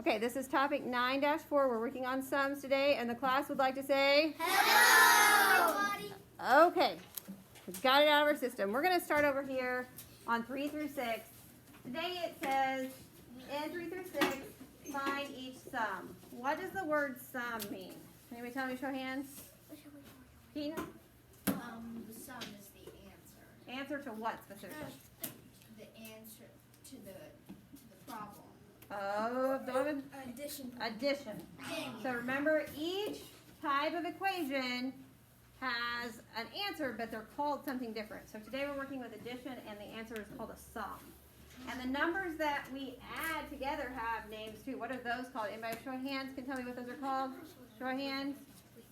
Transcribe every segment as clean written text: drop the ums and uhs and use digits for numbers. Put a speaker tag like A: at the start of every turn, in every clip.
A: Okay, this is topic 9-4. We're working on sums today, and the class would like to say hello. Okay, we've got it out of our system. We're going to start over here on 3 through 6. Today it says in 3 through 6, find each sum. What does the word sum mean? Anybody tell me? Show hands. Tina?
B: The sum is the answer.
A: Answer to what specifically?
B: The answer to the problem.
A: Oh, Donovan?
B: Addition.
A: Addition. So remember, each type of equation has an answer, but they're called something different. So today we're working with addition, and the answer is called a sum. And the numbers that we add together have names too. What are those called? Anybody show of hands can tell me what those are called? Show of hands.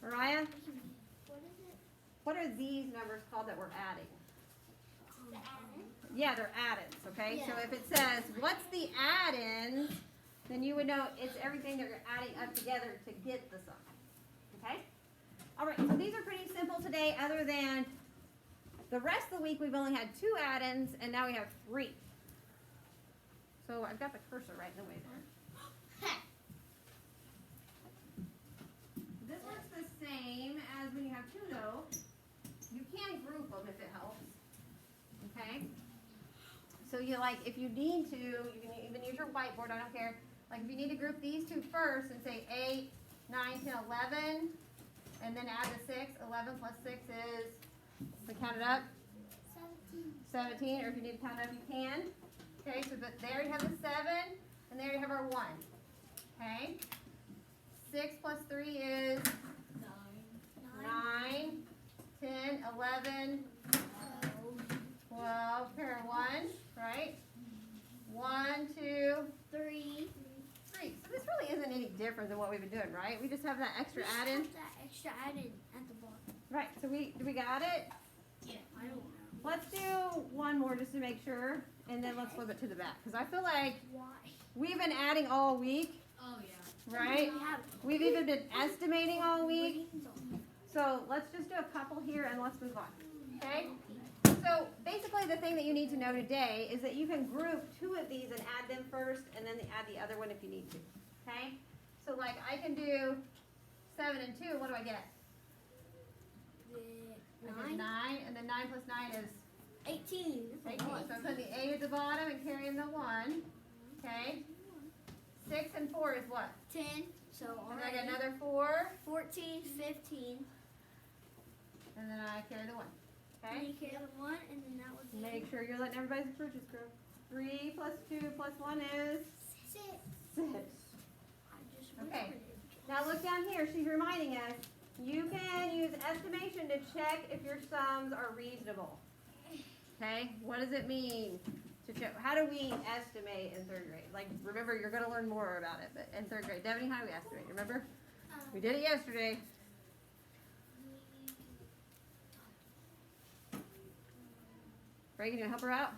A: Mariah? What are these numbers called that we're adding? Yeah, they're addends, okay? So if it says, what's the addends, then you would know it's everything that you're adding up together to get the sum, okay? All right, so these are pretty simple today, other than the rest of the week we've only had 2 addends, and now we have 3. So I've got the cursor right in the way there. This looks the same as when you have 2, though. You can group them if it helps, okay? So you if you need to, you can even use your whiteboard, I don't care. Like if you need to group these 2 first and say 8, 9, 10, 11, and then add the 6. 11 plus 6 is, we count it up? 17, or if you need to count it up, you can. Okay, so there you have the 7, and there you have our 1. Okay? 6 plus 3 is? 9, 10, 11, 12, pair 1, right? 1, 2, 3. So this really isn't any different than what we've been doing, right? We just have that extra add-in.
C: That extra added at the bottom.
A: Right, so do we got it?
B: Yeah, I don't know.
A: Let's do one more just to make sure, and then let's flip it to the back. Because I feel like
C: Why?
A: we've been adding all week,
B: Oh, yeah.
A: right? We've even been estimating all week.
C: Green.
A: So let's just do a couple here and let's move on, okay? So basically the thing that you need to know today is that you can group 2 of these and add them first, and then add the other one if you need to, okay? So like I can do 7 and 2, what do I get? I get 9, and then 9 plus 9 is?
C: 18.
A: 18. So I'm putting the 8 at the bottom and carrying the 1, okay? 6 and 4 is what?
C: 10. So
A: And then I get another 4,
C: 14, 15.
A: and then I carry the 1,
C: And
A: okay?
C: you carry the 1, and then that was
A: Make sure you're letting everybody's purchase grow. 3 plus 2 plus 1 is?
C: 6.
A: 6.
C: I just
A: Okay.
C: whispered it.
A: Now look down here. She's reminding us you can use estimation to check if your sums are reasonable. Okay? What does it mean to check? How do we estimate in 3rd grade? Like, remember, you're going to learn more about it, but in 3rd grade. Devaney, how do we estimate? Remember? We did it yesterday. Reagan, you want to help her out?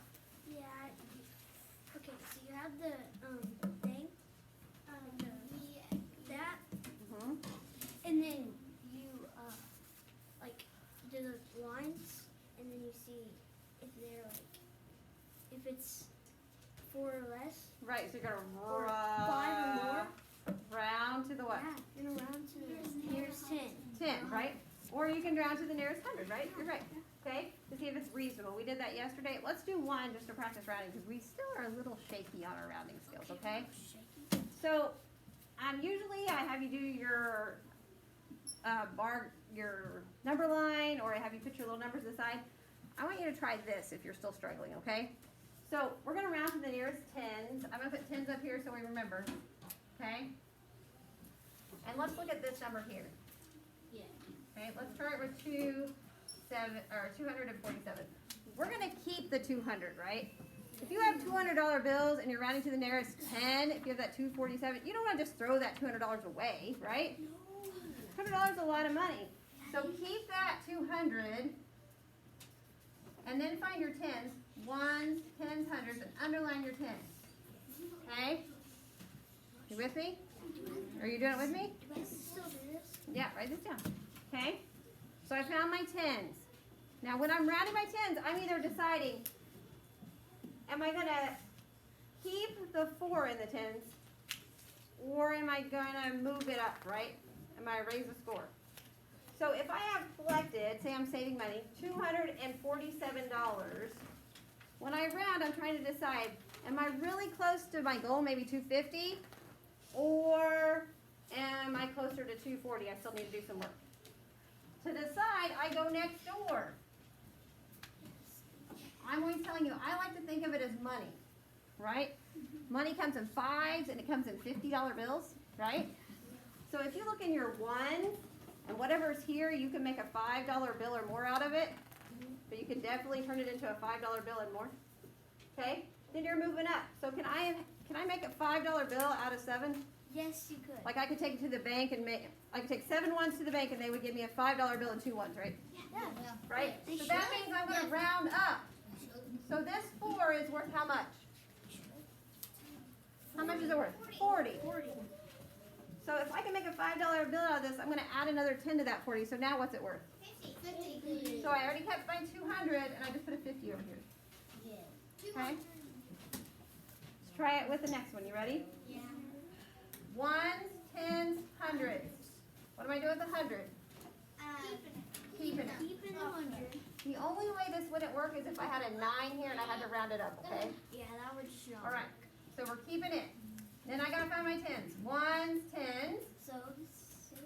C: Yeah. Okay, so you have the thing, that,
A: Mm-hmm.
C: and then you do the lines, and then you see if they're if it's 4 or less,
A: Right, so you're going
C: or
A: to
C: 5 or more.
A: round to the what?
C: Yeah, and around to the nearest 10.
A: 10, right? Or you can round to the nearest 100, right? You're right. Okay? To see if it's reasonable. We did that yesterday. Let's do 1 just to practice rounding because we still are a little shaky on our rounding skills, okay? So, usually I have you do your your number line, or I have you put your little numbers aside. I want you to try this if you're still struggling, okay? So, we're going to round to the nearest 10s. I'm going to put 10s up here so we remember, okay? And let's look at this number here.
B: Yeah.
A: Okay, let's start with 247. We're going to keep the 200, right? If you have $200 bills and you're rounding to the nearest 10, if you have that 247, you don't want to just throw that $200 away, right? $200 is a lot of money. So keep that 200 and then find your 10s, 1s, 10s, 100s, and underline your 10s. Okay? You with me? Are you doing it with me?
C: Do I still do this?
A: Yeah, write this down. Okay? So I found my 10s. Now when I'm rounding my 10s, I'm either deciding, am I going to keep the 4 in the 10s, or am I gonna move it up, right? Am I raise the score? So if I have collected, say I'm saving money, $247. When I round, I'm trying to decide, am I really close to my goal, maybe 250? Or am I closer to 240? I still need to do some work. To decide, I go next door. I'm always telling you, I like to think of it as money, right? Money comes in fives and it comes in $50 bills, right? So if you look in your ones and whatever's here, you can make a $5 bill or more out of it. But you can definitely turn it into a $5 bill and more. Okay? Then you're moving up. So can I make a $5 bill out of 7?
C: Yes, you could.
A: Like I could take it to the bank and I could take 7 ones to the bank and they would give me a $5 bill and 2 ones, right?
C: Yeah.
A: Right?
C: They
A: So that
C: should.
A: means I'm going to round up. So this 4 is worth how much? How much is it worth? 40. So if I can make a $5 bill out of this, I'm going to add another 10 to that 40. So now what's it worth?
B: 50.
A: So I already kept my 200 and I just put a 50 over here. Okay? Let's try it with the next one. You ready?
B: Yeah.
A: Ones, tens, hundreds. What am I doing with the 100? Keeping it.
C: Keeping 100.
A: The only way this wouldn't work is if I had a 9 here and I had to round it up, okay?
C: Yeah, that would show.
A: All right. So we're keeping it. Then I got to find my tens. Ones, tens.
C: So, 6.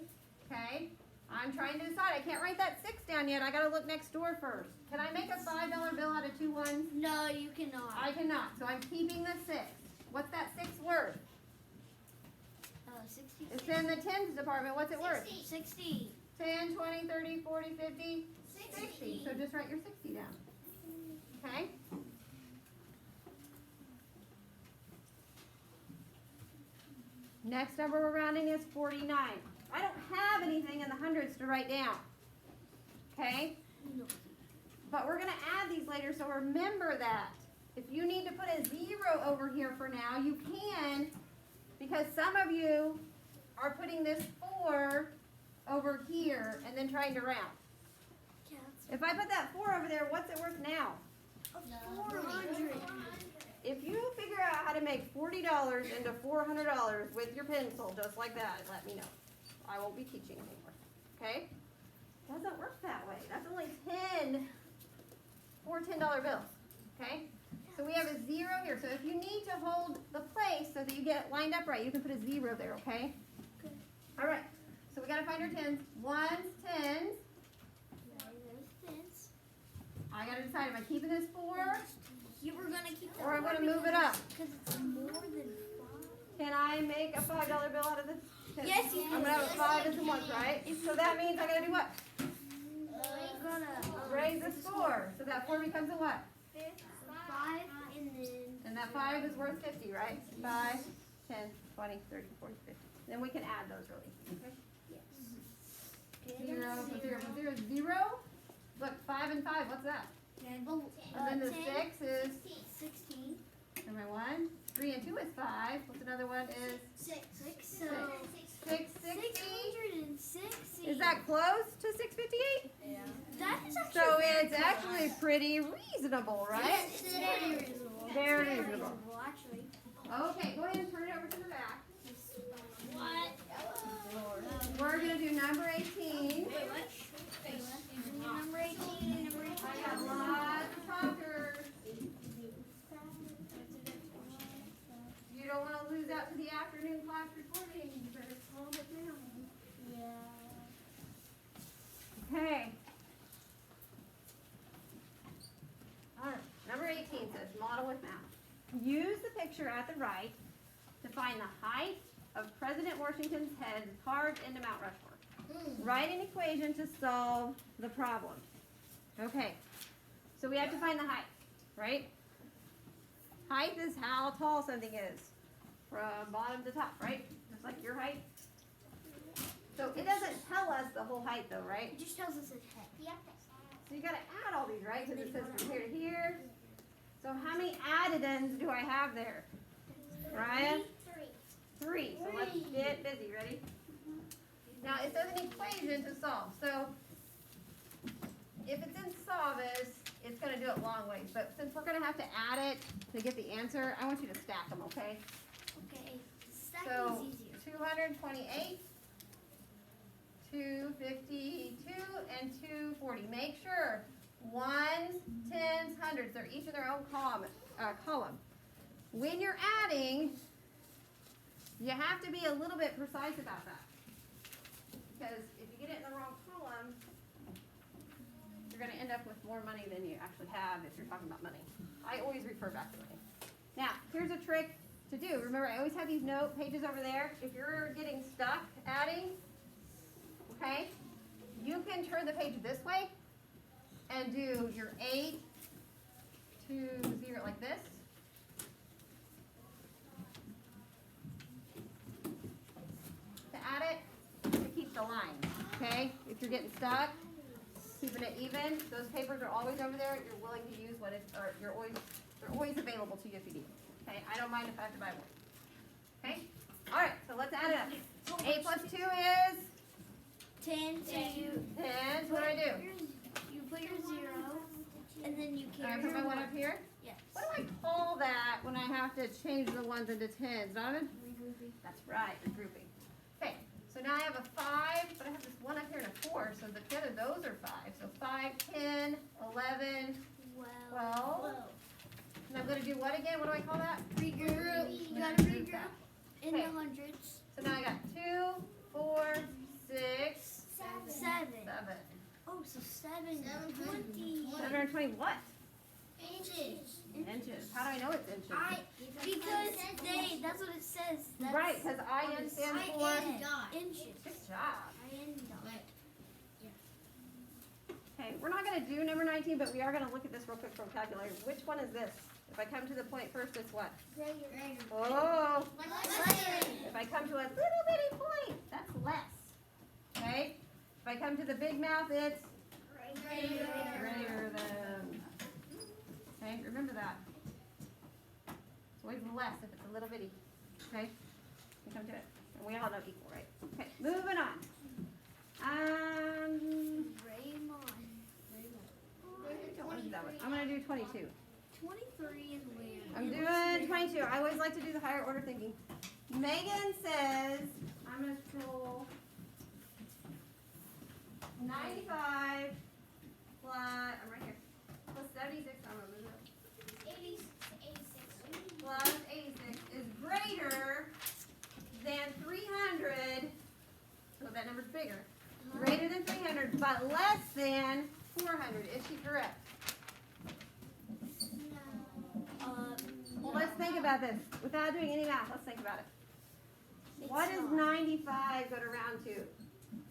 A: Okay. I'm trying to decide. I can't write that 6 down yet. I got to look next door first. Can I make a $5 bill out of 2 ones?
C: No, you cannot.
A: I cannot. So I'm keeping the 6. What's that 6 worth?
C: 60.
A: It's in the tens department. What's it worth?
C: 60.
A: 10, 20, 30, 40, 50, 60.
B: 60.
A: So just write your 60 down. Okay? Next number we're rounding is 49. I don't have anything in the hundreds to write down. Okay?
C: No.
A: But we're going to add these later, so remember that. If you need to put a 0 over here for now, you can, because some of you are putting this 4 over here and then trying to round. If I put that 4 over there, what's it worth now?
C: 400.
A: If you figure out how to make $40 into $400 with your pencil, just like that, let me know. I won't be teaching anymore. Okay? Doesn't work that way. That's only 4 $10 bills. Okay? So we have a 0 here. So if you need to hold the place so that you get it lined up right, you can put a 0 there, okay?
C: Okay.
A: All right. So we got to find our tens. Ones, tens. I got to decide, am I keeping this 4?
C: You were going to keep that.
A: Or I'm going to move it up.
C: Because it's more than 5.
A: Can I make a $5 bill out of this?
C: Yes, you can.
A: I'm going to have a 5 and some ones, right? So that means I got to do what?
C: You're going to
A: Raise the score. So that 4 becomes a what?
C: 5 and then.
A: And that 5 is worth 50, right? 5, 10, 20, 30, 40, 50. Then we can add those really. Okay?
C: Yes.
A: 0, 0, 0, 0. Look, 5 and 5, what's that?
C: 10.
A: And then the 6 is,
C: 16.
A: and my 1. 3 and 2 is 5. What's another one is
C: 6. So
A: 660.
C: 660.
A: Is that close to 658?
C: Yeah. That is actually.
A: So
C: very
A: it's
C: close.
A: actually pretty reasonable, right?
C: It's very reasonable.
A: Very
C: It's
A: reasonable.
C: actually.
A: Okay, go ahead and turn it over to the back.
C: What?
A: We're going to do number 18.
C: Number 18 and number 18.
A: I got lots of talkers. You don't want to lose out to the afternoon class recording. You better calm it down.
C: Yeah.
A: Okay. All right. Number 18 says model with map. Use the picture at the right to find the height of President Washington's head carved into Mount Rushmore. Write an equation to solve the problem. Okay. So we have to find the height, right? Height is how tall something is from bottom to top, right? Just like your height. So it doesn't tell us the whole height though, right?
C: It just tells us its head. Yep.
A: So you got to add all these, right? Because it says from here to here. So how many addends do I have there? Ryan? 3. So let's get busy. Ready? Now it says an equation to solve. So if it's in Savas, it's going to do it long ways. But since we're going to have to add it to get the answer, I want you to stack them, okay?
C: Okay. Stacking
A: So
C: is easier.
A: 200 228, 252, and 240. Make sure ones, tens, hundreds, they're each in their own column. When you're adding, you have to be a little bit precise about that. Because if you get it in the wrong column, you're going to end up with more money than you actually have if you're talking about money. I always refer back to money. Now, here's a trick to do. Remember, I always have these note pages over there. If you're getting stuck adding, okay, you can turn the page this way and do your 8 to 0 like this. To add it, to keep the line, okay? If you're getting stuck, keeping it even, those papers are always over there. You're willing to use what is, or they're always available to you if you need. Okay, I don't mind if I have to buy one. Okay? All right, so let's add it up. 8 plus 2 is
C: 10.
A: 10. So what do I do?
C: You put your 0, and then you
A: All
C: carry
A: right, put my
C: your
A: 1 up here.
C: Yes.
A: What do I call that when I have to change the ones into 10s, Donovan?
C: Regrouping.
A: That's right, regrouping. Okay, so now I have a 5, but I have this 1 up here and a 4, so together those are 5. So 5, 10, 11, 12. And I'm going to do what again? What do I call that?
C: Regroup. You gotta
A: Regroup
C: regroup
A: that.
C: in
A: Okay.
C: the hundreds.
A: So now I got 2, 4, 6,
C: 7.
A: 7.
C: Oh, so 720.
A: 720 what?
B: Inches.
A: Inches. How do I know it's inches?
C: Because that's what it says. That's
A: Right, because IN stands for
C: inches.
A: good job.
C: IN dot.
A: Okay, we're not going to do number 19, but we are going to look at this real quick from calculator. Which one is this? If I come to the point first, it's what?
C: Greater.
A: Oh,
C: Less.
A: if I come to a little bitty point, that's less. Okay? If I come to the big mouth, it's greater than. Okay, remember that. It's always less if it's a little bitty. Okay? We come to it. And we all know equal, right? Okay, moving on. Don't want to do that one. I'm going to do 22.
C: 23 is weird.
A: I'm doing 22. I always like to do the higher order thinking. Megan says, I'm going to scroll 95 plus, I'm right here, plus 76, I'm going to move it.
B: 86.
A: Plus 86 is greater than 300, so that number's bigger. Greater than 300, but less than 400. Is she correct? Well, let's think about this. Without doing any math, let's think about it. What does 95 go to round to?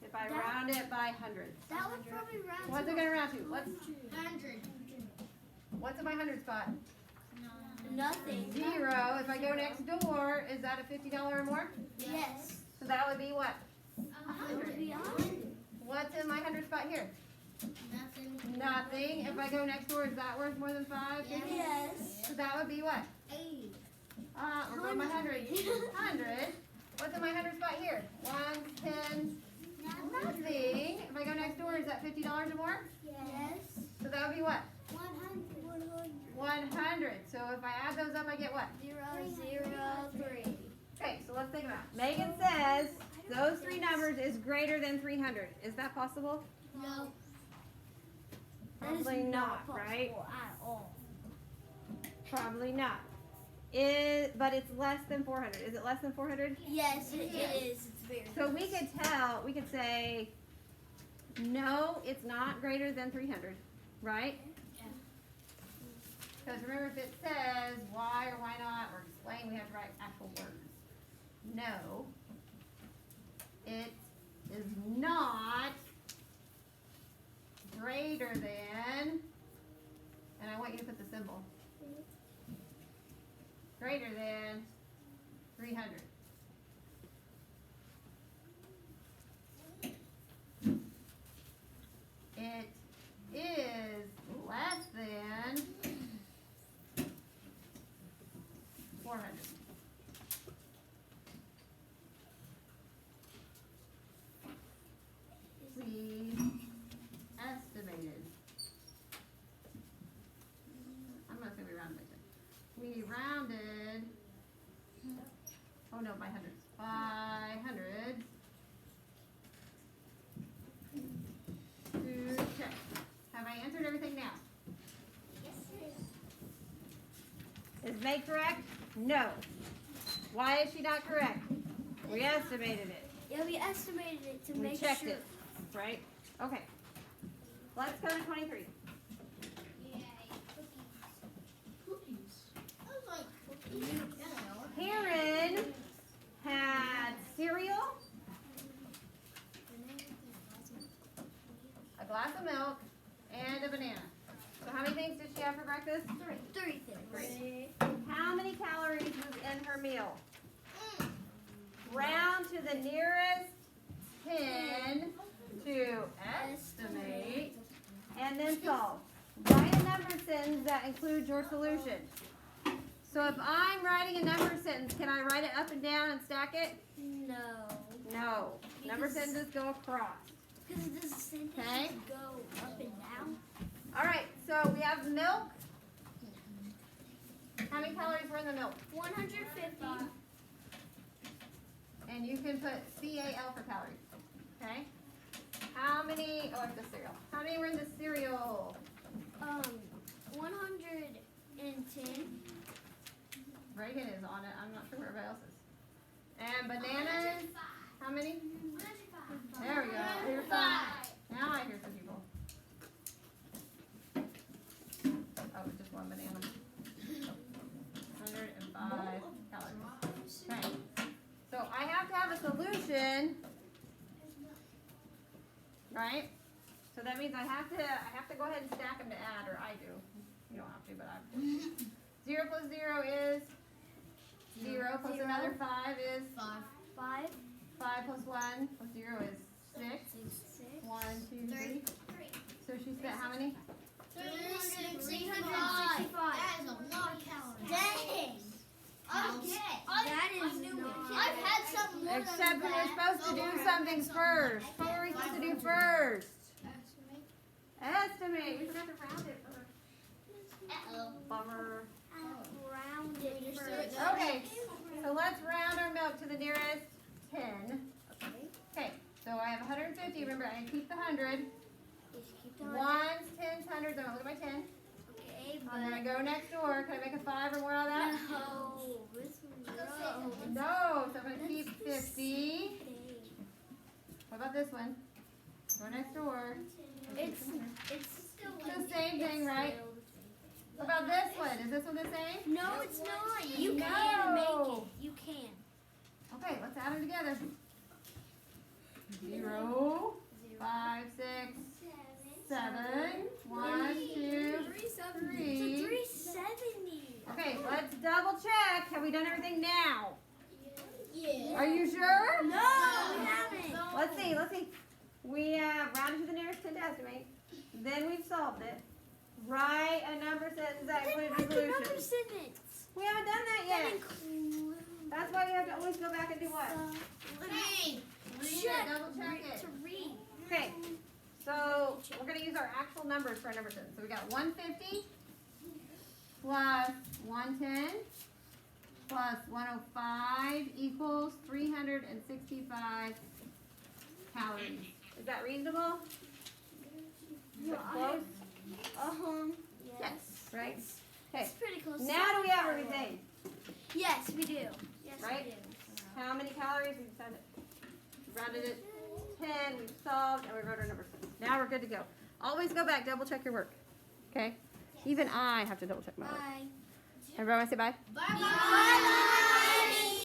A: If I round it by hundreds.
C: That would probably round.
A: What's it going to round to?
B: 100.
A: What's in my hundred spot?
C: Nothing.
A: 0. If I go next door, is that a $50 or more?
C: Yes.
A: So that would be what?
C: 100.
A: What's in my hundred spot here?
B: Nothing.
A: Nothing. If I go next door, is that worth more than 5?
C: Yes.
A: So that would be what?
B: 80.
A: We're going by 100. 100. What's in my hundred spot here? 1, 10, nothing. If I go next door, is that $50 or more?
C: Yes.
A: So that would be what?
C: 100.
A: 100. So if I add those up, I get what?
C: 0, 0, 3.
A: Okay, so let's think about it. Megan says those three numbers is greater than 300. Is that possible?
B: No.
A: Probably not, right?
C: At all.
A: Probably not. But it's less than 400. Is it less than 400?
C: Yes, it is. It's very.
A: So we could say, no, it's not greater than 300, right?
C: Yeah.
A: Because remember, if it says why or why not, or explain, we have to write actual words. No, it is not greater than, and I want you to put the symbol, greater than 300. It is less than 400. May correct? No. Why is she not correct? We estimated it.
C: Yeah, we estimated it to
A: We
C: make
A: checked
C: sure.
A: it, right? Okay. Let's go to 23. Karen had cereal, a glass of milk, and a banana. So how many things did she have for breakfast?
C: Three things.
A: Great. How many calories was in her meal? Round to the nearest 10 to estimate and then solve. Write a number sentence that includes your solution. So if I'm writing a number sentence, can I write it up and down and stack it?
C: No.
A: No. Number sentences go across.
C: Because the sentence
A: Okay.
C: go up and down.
A: All right, so we have milk. How many calories were in the milk?
C: 150.
A: And you can put CAL for calories. Okay? How many, oh, it's the cereal. How many were in the cereal?
C: 110.
A: Reagan is on it. I'm not sure where everybody else is. And bananas, how many? There we go. Here's some. Now I hear some people. Oh, it's just one banana. 105 calories. Okay. So I have to have a solution, right? So that means I have to go ahead and stack them to add, or I do. You don't have to, but I do. 0 plus 0 is 0 plus another 5 is
C: 5.
A: 5 plus 1 plus 0 is 6.
C: 6.
A: 1, 2, 3. So she spent how many?
C: 365.
B: That is a lot of calories.
C: Dang. That is not.
B: I've had something more
A: Except
B: than
A: we were
B: that.
A: supposed to do something first. What were we supposed to do first? Estimate. We forgot to round it first. Bummer.
C: Rounded first.
A: Okay, so let's round our milk to the nearest 10. Okay, so I have 150. Remember, I keep the 100.
C: Just keep going.
A: Ones, tens, hundreds. I'm going to look at my 10.
C: Okay,
A: I'm going to
C: but
A: go next door. Can I make a 5 or more out of that?
C: no. This one, no.
A: No, so I'm going to keep 50.
C: Okay.
A: What about this one? Go next door.
C: It's
A: the same thing, right? What about this one? Is this one the same?
C: No, it's not. You
A: No.
C: can make it. You can.
A: Okay, let's add them together. 0, 5, 6, 7, 1, 2, 3.
C: It's a 370.
A: Okay, let's double check. Have we done everything now?
B: Yeah.
A: Are you sure?
C: No, we haven't.
A: Let's see. We rounded to the nearest 10 to estimate. Then we've solved it. Write a number sentence that
C: Then
A: includes
C: write
A: a
C: the number
A: solution.
C: sentence.
A: We haven't done that
C: That
A: yet.
C: includes.
A: That's why we have to always go back and do what?
B: Read.
A: Read it, double check it.
C: To read.
A: Okay, so we're going to use our actual numbers for a number sentence. So we got 150 plus 110 plus 105 equals 365 calories. Is that reasonable? Is it close?
C: Yes.
A: Right? Okay.
C: It's pretty close.
A: Now do we have everything?
C: Yes, we do. Yes,
A: Right?
C: we do.
A: How many calories? We decided. We rounded it 10, we've solved, and we wrote our number sentence. Now we're good to go. Always go back, double check your work. Okay? Even I have to double check my work.
C: Bye.
A: Everybody want to say bye?
B: Bye-bye.